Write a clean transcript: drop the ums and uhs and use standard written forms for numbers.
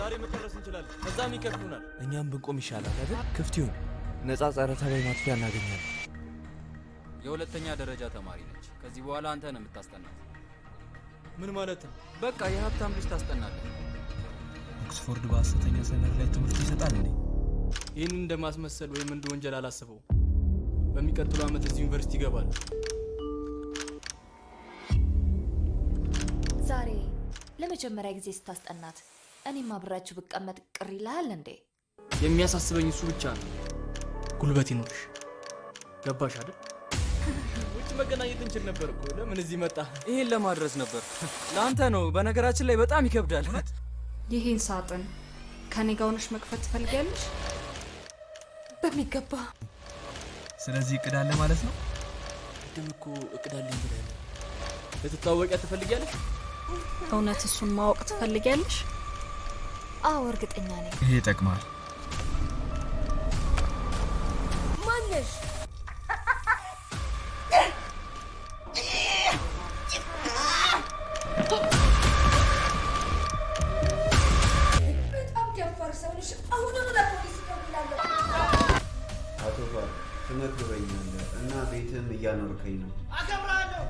ዛሬ መጨረስ እንችላለን። ከዛም ይከፍሉናል። እኛም ብንቆም ይሻላል አይደል? ክፍት ይሁን። ነፃ ጸረ ተባይ ማጥፊያ እናገኛለን። የሁለተኛ ደረጃ ተማሪ ነች። ከዚህ በኋላ አንተ ነው የምታስጠናት። ምን ማለት ነው? በቃ የሀብታም ልጅ ታስጠናለህ። ኦክስፎርድ በሐሰተኛ ሰነድ ላይ ትምህርት ይሰጣል እንዴ? ይህንን እንደማስመሰል ወይም እንደ ወንጀል አላስበው። በሚቀጥለው ዓመት እዚህ ዩኒቨርሲቲ ይገባል። ዛሬ ለመጀመሪያ ጊዜ ስታስጠናት እኔም አብራችሁ ብቀመጥ ቅር ይልሃል እንዴ? የሚያሳስበኝ እሱ ብቻ ነው። ጉልበት ይኖርሽ። ገባሽ አይደል? ውጭ መገናኘት እንችል ነበር እኮ። ለምን እዚህ መጣ? ይሄን ለማድረስ ነበር። ለአንተ ነው። በነገራችን ላይ በጣም ይከብዳል። ይሄን ሳጥን ከኔ ጋር ሆነሽ መክፈት ትፈልጊያለሽ? በሚገባ። ስለዚህ እቅድ አለ ማለት ነው? ቅድም እኮ እቅድ አለኝ ብለህ ልትታወቂያ ትፈልጊያለሽ? እውነት እሱን ማወቅ ትፈልጊያለሽ? አዎ እርግጠኛ ነኝ። ይሄ ይጠቅማል። ማነሽ? በጣም ደፋር ሰው ነሽ። አሁንም ለፖሊስ ደውላለሁ። አቶ ፋር ትመግበኛለህ እና ቤትም እያኖርከኝ ነው። አከብራለሁ።